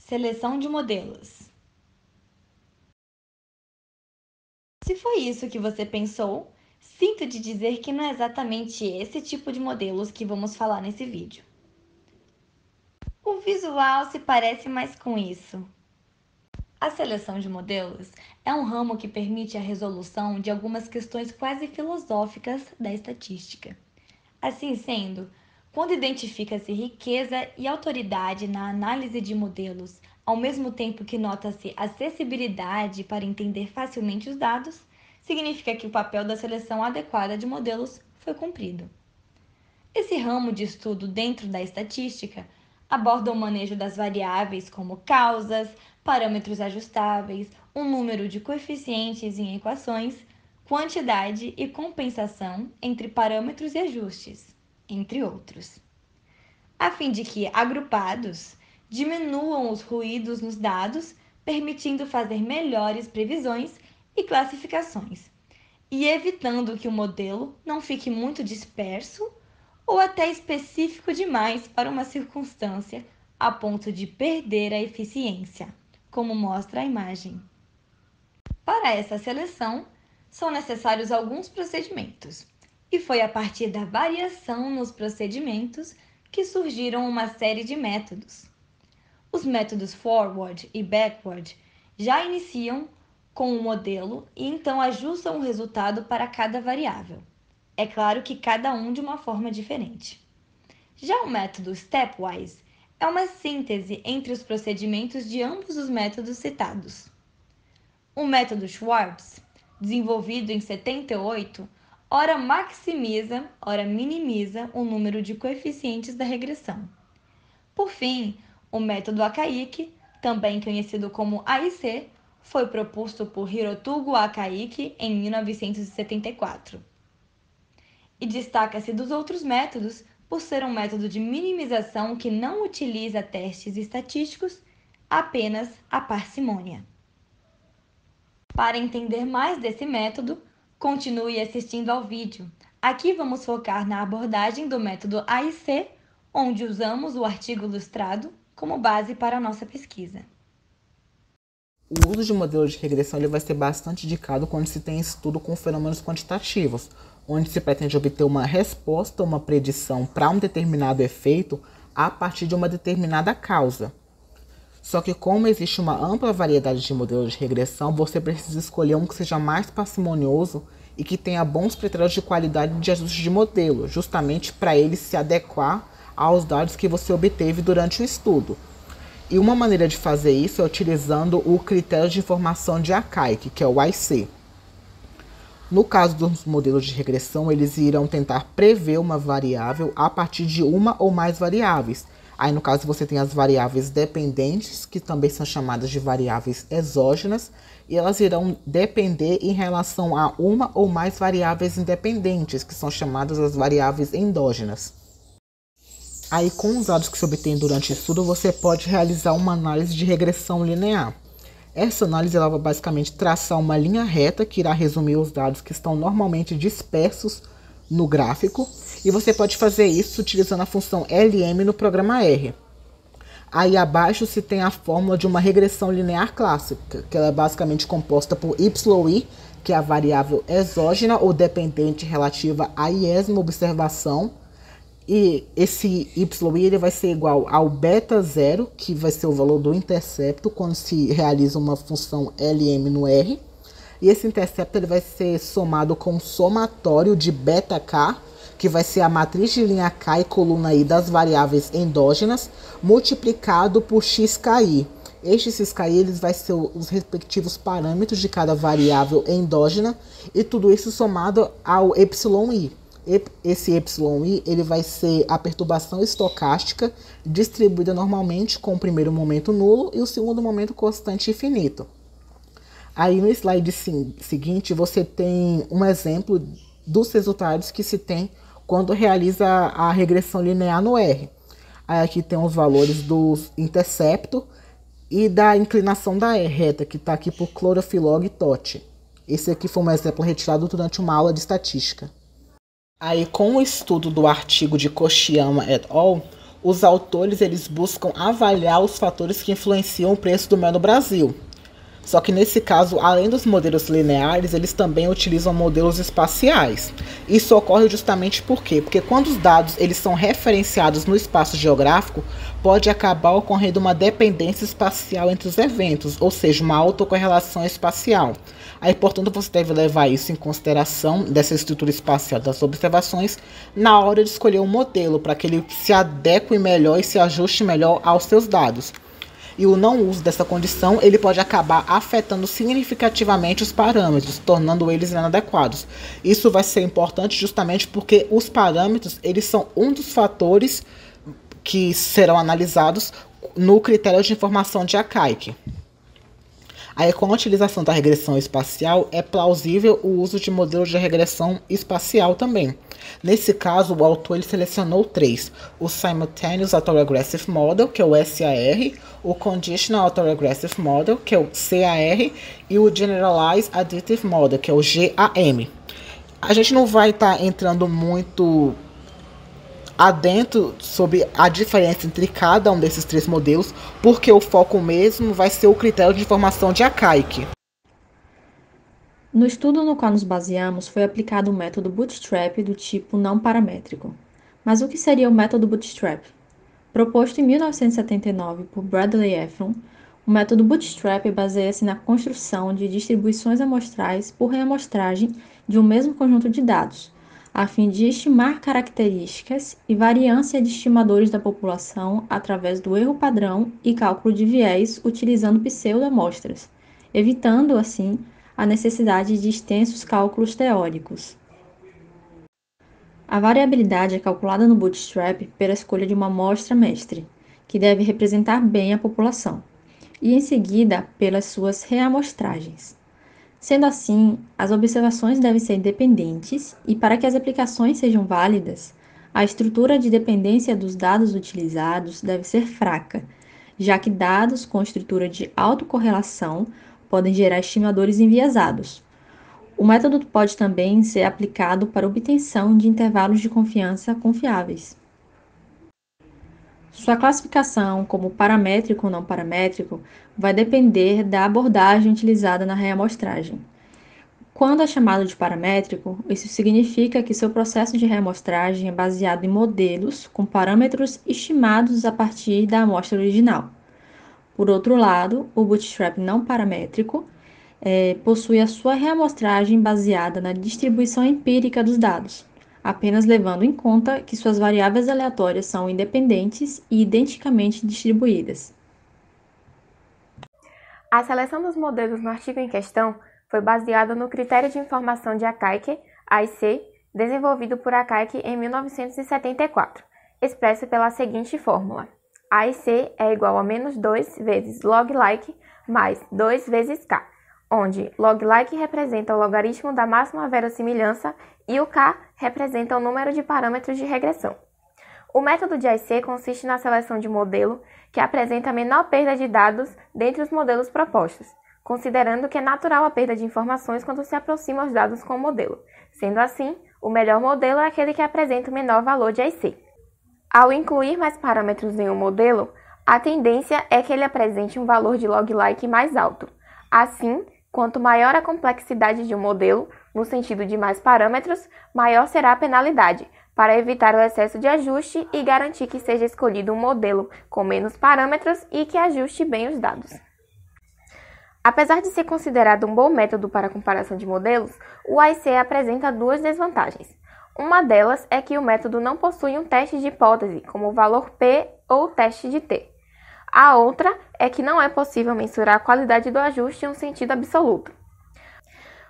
Seleção de modelos. Se foi isso que você pensou, sinto te dizer que não é exatamente esse tipo de modelos que vamos falar nesse vídeo. O visual se parece mais com isso. A seleção de modelos é um ramo que permite a resolução de algumas questões quase filosóficas da estatística. Assim sendo, quando identifica-se riqueza e autoridade na análise de modelos, ao mesmo tempo que nota-se acessibilidade para entender facilmente os dados, significa que o papel da seleção adequada de modelos foi cumprido. Esse ramo de estudo dentro da estatística aborda o manejo das variáveis como causas, parâmetros ajustáveis, um número de coeficientes em equações, quantidade e compensação entre parâmetros e ajustes, entre outros, a fim de que, agrupados, diminuam os ruídos nos dados, permitindo fazer melhores previsões e classificações, e evitando que o modelo não fique muito disperso ou até específico demais para uma circunstância a ponto de perder a eficiência, como mostra a imagem. Para essa seleção, são necessários alguns procedimentos, e foi a partir da variação nos procedimentos que surgiram uma série de métodos. Os métodos forward e backward já iniciam com o modelo e então ajustam o resultado para cada variável. É claro que cada um de uma forma diferente. Já o método stepwise é uma síntese entre os procedimentos de ambos os métodos citados. O método Schwartz, desenvolvido em 78, ora maximiza, ora minimiza o número de coeficientes da regressão. Por fim, o método Akaike, também conhecido como AIC, foi proposto por Hirotugo Akaike em 1974. E destaca-se dos outros métodos por ser um método de minimização que não utiliza testes estatísticos, apenas a parcimônia. Para entender mais desse método, continue assistindo ao vídeo. Aqui vamos focar na abordagem do método AIC, onde usamos o artigo ilustrado como base para a nossa pesquisa. O uso de modelos de regressão ele vai ser bastante indicado quando se tem estudo com fenômenos quantitativos, onde se pretende obter uma resposta, uma predição para um determinado efeito a partir de uma determinada causa. Só que como existe uma ampla variedade de modelos de regressão, você precisa escolher um que seja mais parcimonioso e que tenha bons critérios de qualidade de ajuste de modelo, justamente para ele se adequar aos dados que você obteve durante o estudo. E uma maneira de fazer isso é utilizando o critério de informação de Akaike, que é o AIC. No caso dos modelos de regressão, eles irão tentar prever uma variável a partir de uma ou mais variáveis. Aí, no caso, você tem as variáveis dependentes, que também são chamadas de variáveis exógenas, e elas irão depender em relação a uma ou mais variáveis independentes, que são chamadas as variáveis endógenas. Aí, com os dados que se obtém durante o estudo, você pode realizar uma análise de regressão linear. Essa análise ela vai basicamente traçar uma linha reta que irá resumir os dados que estão normalmente dispersos no gráfico, e você pode fazer isso utilizando a função LM no programa R. Aí abaixo se tem a fórmula de uma regressão linear clássica, que ela é basicamente composta por YI, que é a variável exógena ou dependente relativa à iésima observação, e esse YI ele vai ser igual ao beta 0, que vai ser o valor do intercepto quando se realiza uma função LM no R. E esse intercepto ele vai ser somado com o somatório de beta K, que vai ser a matriz de linha K e coluna I das variáveis endógenas, multiplicado por XKI. Este XKI eles vai ser os respectivos parâmetros de cada variável endógena, e tudo isso somado ao εi. Esse εi ele vai ser a perturbação estocástica distribuída normalmente com o primeiro momento nulo e o segundo momento constante infinito. Aí no slide seguinte você tem um exemplo dos resultados que se tem quando realiza a regressão linear no R. Aí aqui tem os valores do intercepto e da inclinação da reta, que está aqui por Clorofilog e Totti. Esse aqui foi um exemplo retirado durante uma aula de estatística. Aí, com o estudo do artigo de Kochiyama et al., os autores eles buscam avaliar os fatores que influenciam o preço do mel no Brasil. Só que nesse caso, além dos modelos lineares, eles também utilizam modelos espaciais. Isso ocorre justamente por quê? Porque quando os dados eles são referenciados no espaço geográfico, pode acabar ocorrendo uma dependência espacial entre os eventos, ou seja, uma autocorrelação espacial. Aí, portanto, você deve levar isso em consideração, dessa estrutura espacial das observações, na hora de escolher um modelo, para que ele se adeque melhor e se ajuste melhor aos seus dados. E o não uso dessa condição, ele pode acabar afetando significativamente os parâmetros, tornando eles inadequados. Isso vai ser importante justamente porque os parâmetros, eles são um dos fatores que serão analisados no critério de informação de Akaike. Aí, com a utilização da regressão espacial, é plausível o uso de modelos de regressão espacial também. Nesse caso, o autor ele selecionou 3. O Simultaneous Autoregressive Model, que é o SAR, o Conditional Autoregressive Model, que é o CAR, e o Generalized Additive Model, que é o GAM. A gente não vai estar entrando muito adentro sobre a diferença entre cada um desses 3 modelos, porque o foco mesmo vai ser o critério de informação de Akaike. No estudo no qual nos baseamos, foi aplicado o método Bootstrap do tipo não paramétrico. Mas o que seria o método Bootstrap? Proposto em 1979 por Bradley Efron, o método Bootstrap baseia-se na construção de distribuições amostrais por reamostragem de um mesmo conjunto de dados, a fim de estimar características e variância de estimadores da população através do erro padrão e cálculo de viés utilizando pseudo-amostras, evitando, assim, a necessidade de extensos cálculos teóricos. A variabilidade é calculada no Bootstrap pela escolha de uma amostra mestre, que deve representar bem a população, e em seguida pelas suas reamostragens. Sendo assim, as observações devem ser independentes e, para que as aplicações sejam válidas, a estrutura de dependência dos dados utilizados deve ser fraca, já que dados com estrutura de autocorrelação podem gerar estimadores enviesados. O método pode também ser aplicado para obtenção de intervalos de confiança confiáveis. Sua classificação como paramétrico ou não paramétrico vai depender da abordagem utilizada na reamostragem. Quando é chamado de paramétrico, isso significa que seu processo de reamostragem é baseado em modelos com parâmetros estimados a partir da amostra original. Por outro lado, o Bootstrap não paramétrico possui a sua reamostragem baseada na distribuição empírica dos dados, apenas levando em conta que suas variáveis aleatórias são independentes e identicamente distribuídas. A seleção dos modelos no artigo em questão foi baseada no critério de informação de Akaike, AIC, desenvolvido por Akaike em 1974, expresso pela seguinte fórmula: AIC é igual a menos 2 vezes log-like mais 2 vezes K, onde log-like representa o logaritmo da máxima verossimilhança e o K representa o número de parâmetros de regressão. O método de AIC consiste na seleção de modelo que apresenta a menor perda de dados dentre os modelos propostos, considerando que é natural a perda de informações quando se aproxima os dados com o modelo. Sendo assim, o melhor modelo é aquele que apresenta o menor valor de AIC. Ao incluir mais parâmetros em um modelo, a tendência é que ele apresente um valor de log-like mais alto. Assim, quanto maior a complexidade de um modelo, no sentido de mais parâmetros, maior será a penalidade, para evitar o excesso de ajuste e garantir que seja escolhido um modelo com menos parâmetros e que ajuste bem os dados. Apesar de ser considerado um bom método para comparação de modelos, o AIC apresenta 2 desvantagens. Uma delas é que o método não possui um teste de hipótese, como o valor P ou o teste de T. A outra é que não é possível mensurar a qualidade do ajuste em um sentido absoluto.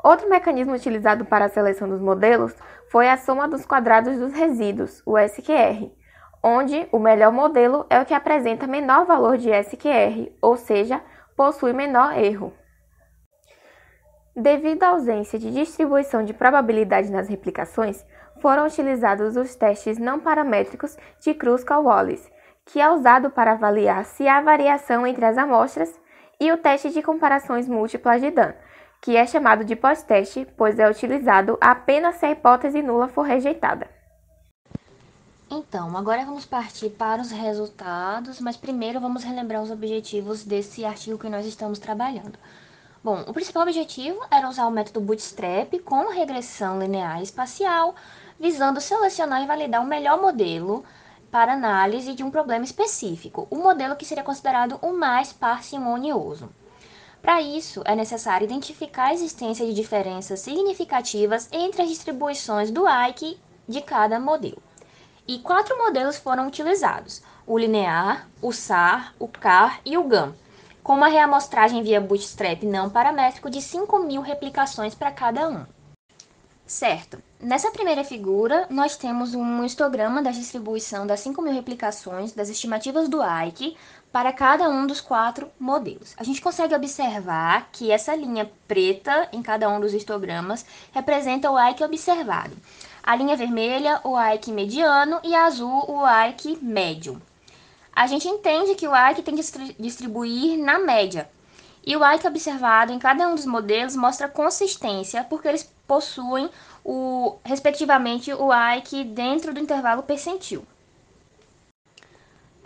Outro mecanismo utilizado para a seleção dos modelos foi a soma dos quadrados dos resíduos, o SQR, onde o melhor modelo é o que apresenta menor valor de SQR, ou seja, possui menor erro. Devido à ausência de distribuição de probabilidade nas replicações, foram utilizados os testes não paramétricos de Kruskal-Wallis, que é usado para avaliar se há variação entre as amostras, e o teste de comparações múltiplas de Dunn, que é chamado de pós-teste, pois é utilizado apenas se a hipótese nula for rejeitada. Então, agora vamos partir para os resultados, mas primeiro vamos relembrar os objetivos desse artigo que nós estamos trabalhando. Bom, o principal objetivo era usar o método Bootstrap com regressão linear espacial, visando selecionar e validar o melhor modelo para análise de um problema específico, o modelo que seria considerado o mais parcimonioso. Para isso, é necessário identificar a existência de diferenças significativas entre as distribuições do Ike de cada modelo. E 4 modelos foram utilizados: o linear, o SAR, o CAR e o GAN, com uma reamostragem via bootstrap não paramétrico de 5.000 replicações para cada um. Certo, nessa primeira figura, nós temos um histograma da distribuição das 5.000 replicações das estimativas do Ike para cada um dos 4 modelos. A gente consegue observar que essa linha preta em cada um dos histogramas representa o Ike observado. A linha vermelha, o Ike mediano, e a azul, o Ike médio. A gente entende que o Ike tem que distribuir na média. E o Ike observado em cada um dos modelos mostra consistência, porque eles possuem, respectivamente, o Ike dentro do intervalo percentil.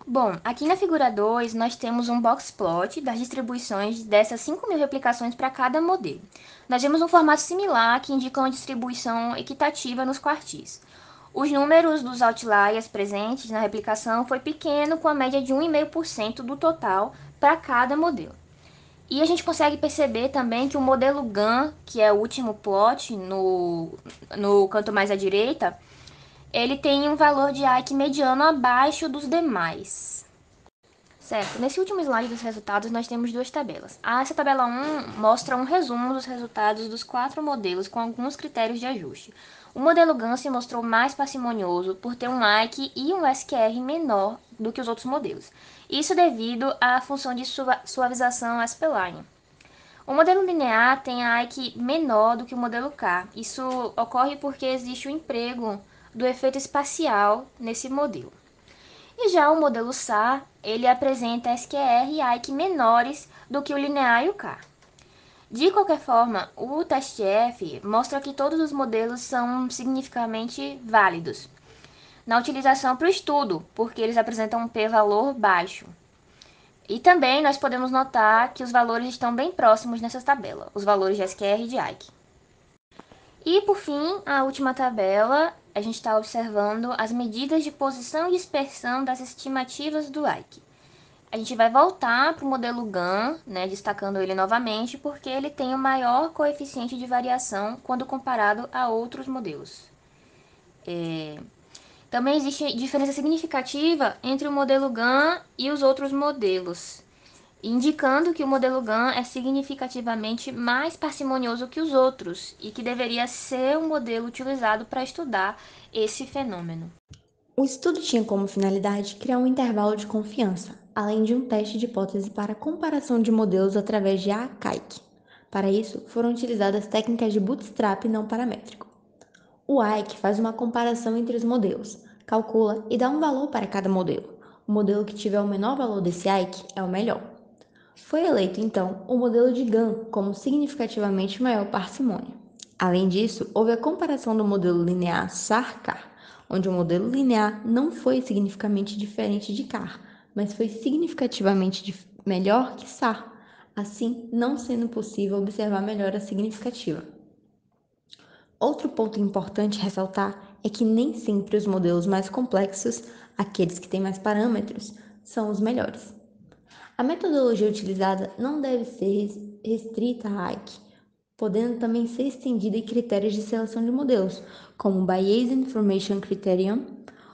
Bom, aqui na figura 2, nós temos um box plot das distribuições dessas 5.000 replicações para cada modelo. Nós vemos um formato similar que indica uma distribuição equitativa nos quartis. Os números dos outliers presentes na replicação foi pequeno, com a média de 1,5% do total para cada modelo. E a gente consegue perceber também que o modelo GAN, que é o último plot no canto mais à direita, ele tem um valor de Ike mediano abaixo dos demais. Certo, nesse último slide dos resultados nós temos 2 tabelas. Essa tabela 1 mostra um resumo dos resultados dos 4 modelos com alguns critérios de ajuste. O modelo GAN se mostrou mais parcimonioso por ter um Ike e um SQR menor do que os outros modelos. Isso devido à função de suavização sp-line. O modelo linear tem Ike menor do que o modelo K. Isso ocorre porque existe o emprego do efeito espacial nesse modelo. E já o modelo SAR, ele apresenta SQR e Ike menores do que o linear e o K. De qualquer forma, o teste F mostra que todos os modelos são significativamente válidos na utilização para o estudo, porque eles apresentam um p-valor baixo. E também nós podemos notar que os valores estão bem próximos nessa tabela, os valores de SQR e de Ike. E por fim, a última tabela, a gente está observando as medidas de posição e dispersão das estimativas do Ike. A gente vai voltar para o modelo GAN, destacando ele novamente, porque ele tem o maior coeficiente de variação quando comparado a outros modelos. Também existe diferença significativa entre o modelo GAN e os outros modelos, indicando que o modelo GAN é significativamente mais parcimonioso que os outros e que deveria ser um modelo utilizado para estudar esse fenômeno. O estudo tinha como finalidade criar um intervalo de confiança, além de um teste de hipótese para comparação de modelos através de Ike. Para isso, foram utilizadas técnicas de bootstrap não paramétrico. O Ike faz uma comparação entre os modelos, calcula e dá um valor para cada modelo. O modelo que tiver o menor valor desse Ike é o melhor. Foi eleito, então, o modelo de GAN como significativamente maior parcimônia. Além disso, houve a comparação do modelo linear SAR-CAR, onde o modelo linear não foi significativamente diferente de CAR, mas foi significativamente melhor que SAR, assim não sendo possível observar melhora significativa. Outro ponto importante ressaltar é que nem sempre os modelos mais complexos, aqueles que têm mais parâmetros, são os melhores. A metodologia utilizada não deve ser restrita a Ike, podendo também ser estendida em critérios de seleção de modelos, como o Bayesian Information Criterion,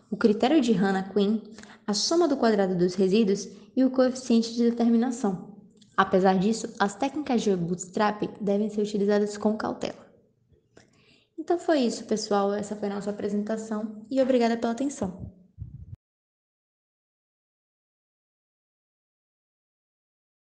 o critério de Hanna-Quinn, a soma do quadrado dos resíduos e o coeficiente de determinação. Apesar disso, as técnicas de bootstrap devem ser utilizadas com cautela. Então foi isso, pessoal. Essa foi a nossa apresentação e obrigada pela atenção.